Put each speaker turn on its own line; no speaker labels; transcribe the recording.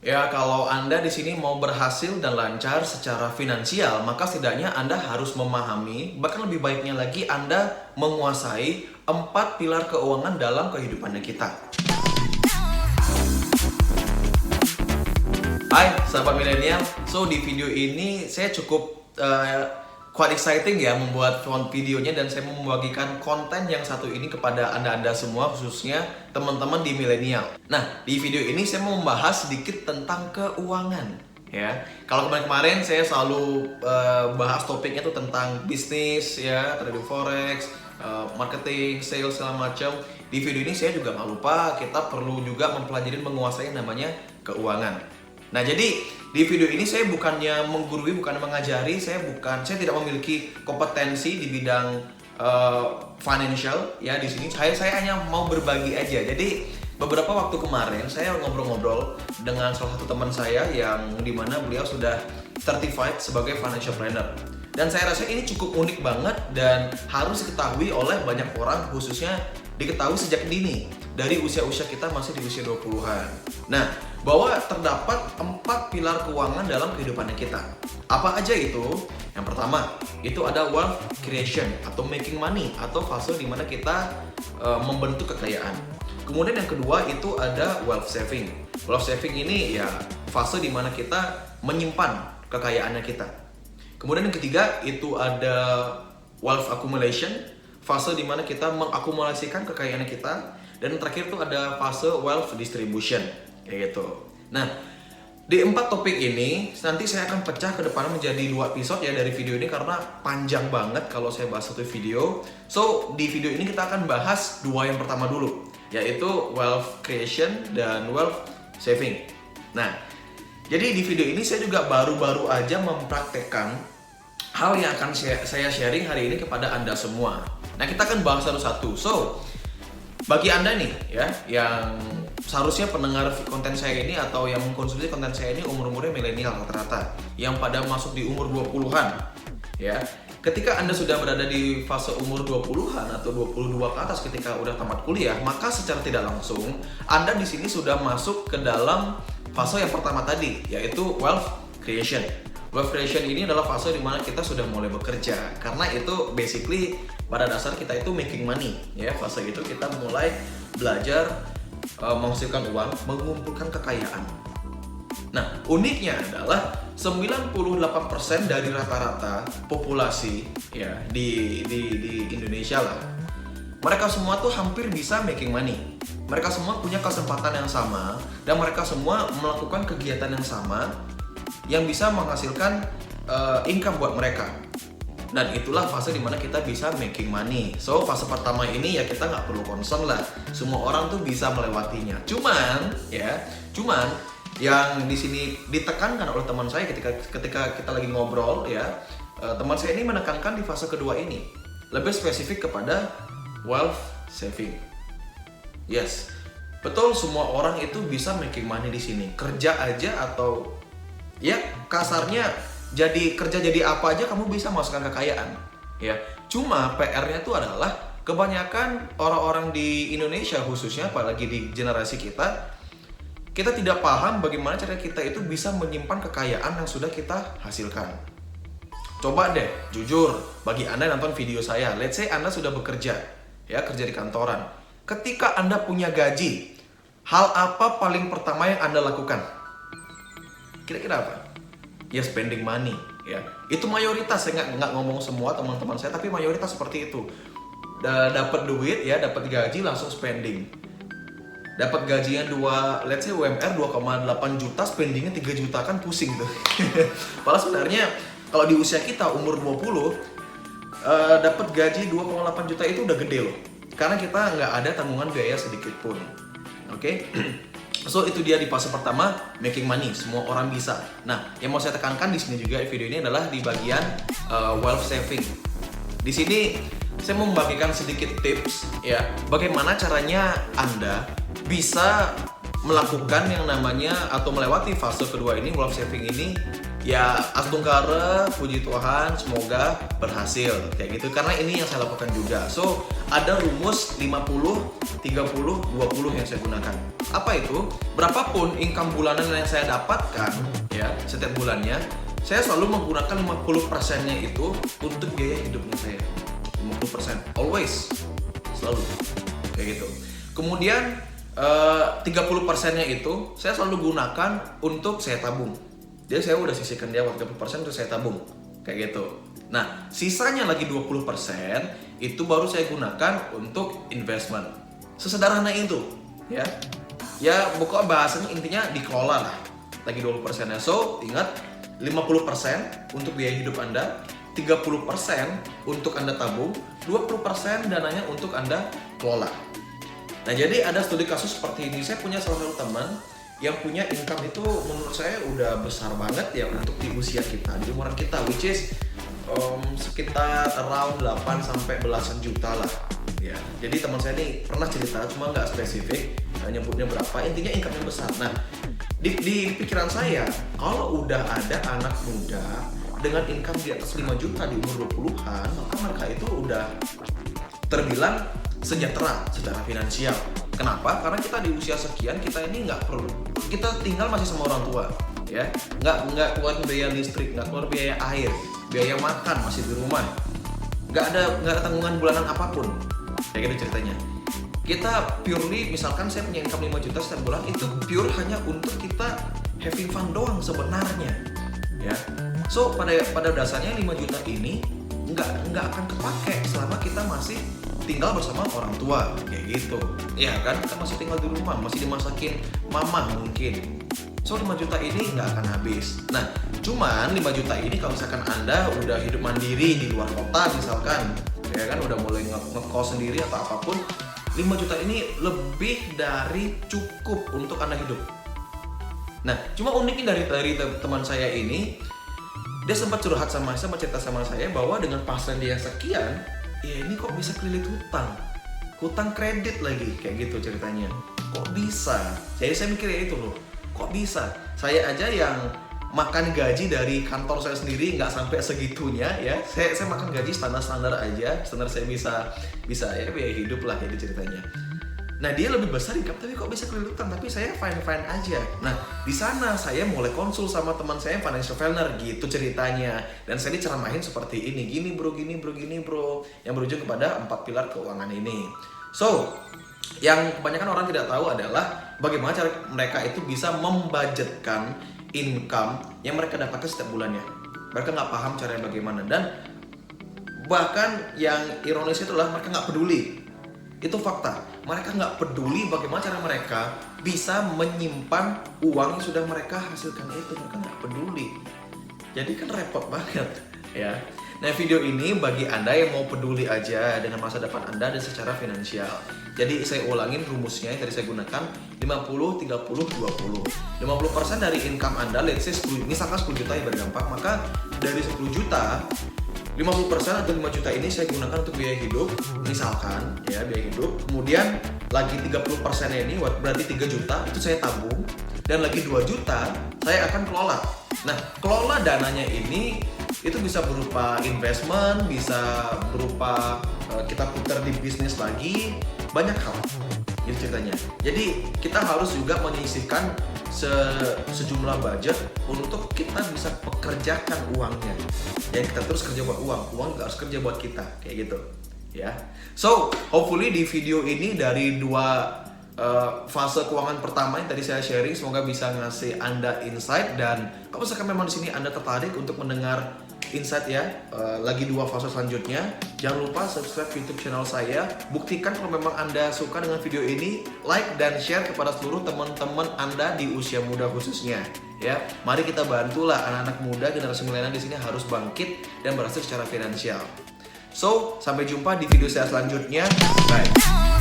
Ya, kalau Anda di sini mau berhasil dan lancar secara finansial, maka setidaknya Anda harus memahami, bahkan lebih baiknya lagi Anda menguasai 4 pilar keuangan dalam kehidupannya kita. Hai, sahabat milenial. So, di video ini saya cukup quite exciting ya membuat videonya, dan saya mau membagikan konten yang satu ini kepada Anda semua, khususnya teman-teman di milenial. Nah, di video ini saya mau membahas sedikit tentang keuangan. Ya, kalau kemarin saya selalu bahas topiknya tuh tentang bisnis ya, trading forex, marketing, sales segala macam. Di video ini saya juga nggak lupa kita perlu juga mempelajari menguasai namanya keuangan. Nah, jadi di video ini saya bukannya menggurui, bukan mengajari, saya tidak memiliki kompetensi di bidang financial ya di sini. Saya hanya mau berbagi aja. Jadi beberapa waktu kemarin saya ngobrol-ngobrol dengan salah satu teman saya yang dimana beliau sudah certified sebagai financial planner. Dan saya rasa ini cukup unik banget dan harus diketahui oleh banyak orang, khususnya diketahui sejak dini dari usia-usia kita masih di usia 20-an. Nah, bahwa terdapat 4 pilar keuangan dalam kehidupannya kita. Apa aja itu? Yang pertama, itu ada wealth creation atau making money, atau fase di mana kita membentuk kekayaan. Kemudian yang kedua itu ada wealth saving. Wealth saving ini ya fase di mana kita menyimpan kekayaannya kita. Kemudian yang ketiga itu ada wealth accumulation, fase di mana kita mengakumulasikan kekayaan kita. Dan yang terakhir itu ada fase wealth distribution, kayak gitu. Nah, di 4 topik ini nanti saya akan pecah ke depannya menjadi 2 episode ya dari video ini, karena panjang banget kalau saya bahas satu video. So, di video ini kita akan bahas 2 yang pertama dulu, yaitu wealth creation dan wealth saving. Nah, jadi di video ini saya juga baru-baru aja mempraktekkan hal yang akan saya sharing hari ini kepada Anda semua. Nah, kita akan bahas satu-satu. So, bagi Anda nih ya, yang seharusnya pendengar konten saya ini atau yang mengkonsumsi konten saya ini umur-umurnya milenial rata-rata, yang pada masuk di umur 20-an ya. Ketika Anda sudah berada di fase umur 20-an atau 22 ke atas ketika udah tamat kuliah, maka secara tidak langsung Anda di sini sudah masuk ke dalam fase yang pertama tadi, yaitu wealth creation. Wealth creation ini adalah fase di mana kita sudah mulai bekerja, karena itu basically pada dasar kita itu making money ya. Fase itu kita mulai belajar menghasilkan uang, mengumpulkan kekayaan. Nah, uniknya adalah 98% dari rata-rata populasi ya di Indonesia lah, mereka semua tuh hampir bisa making money. Mereka semua punya kesempatan yang sama dan mereka semua melakukan kegiatan yang sama yang bisa menghasilkan income buat mereka. Dan itulah fase dimana kita bisa making money. So, fase pertama ini ya kita nggak perlu concern lah. Semua orang tuh bisa melewatinya. Cuman yang di sini ditekankan oleh teman saya ketika kita lagi ngobrol ya, teman saya ini menekankan di fase kedua ini lebih spesifik kepada wealth saving. Yes, betul, semua orang itu bisa making money di sini. Kerja aja atau ya kasarnya kerja jadi apa aja kamu bisa masukkan kekayaan ya. Cuma PR-nya itu adalah kebanyakan orang-orang di Indonesia khususnya, apalagi di generasi kita tidak paham bagaimana cara kita itu bisa menyimpan kekayaan yang sudah kita hasilkan. Coba deh jujur, bagi Anda yang nonton video saya, let's say Anda sudah bekerja ya, kerja di kantoran. Ketika Anda punya gaji, hal apa paling pertama yang Anda lakukan? Kira-kira apa? Ya spending money ya. Itu mayoritas, saya nggak ngomong semua teman-teman saya, tapi mayoritas seperti itu. Dapat duit ya, dapat gaji langsung spending. Dapat gajian let's say UMR 2,8 juta, spendingnya 3 juta, kan pusing tuh. Padahal sebenarnya kalau di usia kita umur 20 dapat gaji 2,8 juta itu udah gede loh. Karena kita nggak ada tanggungan biaya sedikit pun. Oke? So, itu dia di fase pertama, making money. Semua orang bisa. Nah, yang mau saya tekankan di sini juga di video ini adalah di bagian wealth saving. Di sini saya mau membagikan sedikit tips ya, bagaimana caranya Anda bisa melakukan yang namanya atau melewati fase kedua ini, wealth saving ini, ya astungkara, puji Tuhan, semoga berhasil kayak gitu, karena ini yang saya lakukan juga. So ada rumus 50, 30, 20 yang saya gunakan. Apa itu? Berapapun income bulanan yang saya dapatkan ya setiap bulannya, saya selalu menggunakan 50%-nya itu untuk biaya hidupnya saya. 50% always, selalu kayak gitu. Kemudian 30%-nya itu saya selalu gunakan untuk saya tabung. Jadi saya udah sisihkan dia 30% untuk saya tabung kayak gitu. Nah sisanya lagi 20% itu baru saya gunakan untuk investment. Sesederhana itu ya. Ya pokoknya bahasanya intinya dikelola lah. Lagi 20%-nya. So ingat, 50% untuk biaya hidup Anda, 30% untuk Anda tabung, 20% dananya untuk Anda kelola. Nah jadi ada studi kasus seperti ini. Saya punya salah satu teman yang punya income itu menurut saya udah besar banget ya untuk di usia kita, di umuran kita, which is sekitar around 8 sampai belasan juta lah ya. Jadi teman saya ini pernah cerita, cuma nggak spesifik nyebutnya berapa, intinya income-nya besar. Nah di pikiran saya, kalau udah ada anak muda dengan income di atas 5 juta di umur 20-an, maka mereka itu udah terbilang sejahtera secara finansial. Kenapa? Karena kita di usia sekian, kita ini nggak perlu, kita tinggal masih sama orang tua ya, nggak keluar biaya listrik, nggak keluar biaya air, biaya makan masih di rumah, nggak ada tanggungan bulanan apapun kayak gitu ceritanya. Kita purely, misalkan saya punya income 5 juta setiap bulan, itu pure hanya untuk kita having fun doang sebenarnya ya. So pada dasarnya 5 juta ini nggak akan kepake selama kita masih tinggal bersama orang tua kayak gitu ya kan. Kita masih tinggal di rumah, masih dimasakin mama mungkin. So 5 juta ini nggak akan habis. Nah cuman 5 juta ini kalau misalkan Anda udah hidup mandiri di luar kota misalkan ya kan, udah mulai ngekos sendiri atau apapun, 5 juta ini lebih dari cukup untuk Anda hidup. Nah cuma uniknya dari teman saya ini, dia sempat curhat sama saya, cerita sama saya bahwa dengan pasien dia sekian, ya ini kok bisa kelilit hutang kredit lagi kayak gitu ceritanya. Kok bisa? Jadi saya mikir ya itu loh, kok bisa? Saya aja yang makan gaji dari kantor saya sendiri nggak sampai segitunya ya. Saya makan gaji standar aja, standar saya bisa ya biaya hidup lah kayak gitu ceritanya. Nah dia lebih besar income tapi kok bisa kelilit hutang, tapi saya fine aja. Nah di sana saya mulai konsul sama teman saya financial planner gitu ceritanya, dan saya diceramahin seperti ini, gini bro, yang berujung kepada 4 pilar keuangan ini. So yang kebanyakan orang tidak tahu adalah bagaimana cara mereka itu bisa membudgetkan income yang mereka dapatkan setiap bulannya. Mereka nggak paham caranya bagaimana, dan bahkan yang ironis itu adalah mereka nggak peduli. Itu fakta. Mereka nggak peduli bagaimana cara mereka bisa menyimpan uang yang sudah mereka hasilkan itu. Mereka nggak peduli. Jadi kan repot banget ya. Nah video ini bagi Anda yang mau peduli aja dengan masa depan Anda dan secara finansial. Jadi saya ulangin rumusnya yang tadi saya gunakan, 50, 30, 20. 50% dari income Anda, let's say 10, misalkan 10 juta ya berdampak, maka dari 10 juta 50% atau 5 juta ini saya gunakan untuk biaya hidup, misalkan ya biaya hidup. Kemudian lagi 30% ini berarti 3 juta itu saya tabung, dan lagi 2 juta saya akan kelola. Nah kelola dananya ini itu bisa berupa investment, bisa berupa kita putar di bisnis lagi, banyak hal gitu ceritanya. Jadi kita harus juga menyisihkan sejumlah budget untuk kita bisa pekerjakan uangnya. Ya kita terus kerja buat uang juga harus kerja buat kita kayak gitu ya. So hopefully di video ini dari dua fase keuangan pertama yang tadi saya sharing, semoga bisa ngasih Anda insight, dan kalau misalkan memang di sini Anda tertarik untuk mendengar insight ya, lagi dua fase selanjutnya, jangan lupa subscribe YouTube channel saya. Buktikan kalau memang Anda suka dengan video ini, like dan share kepada seluruh teman-teman Anda di usia muda khususnya ya. Mari kita bantulah anak-anak muda generasi milenial di sini harus bangkit dan berhasil secara finansial. So, sampai jumpa di video saya selanjutnya. Bye.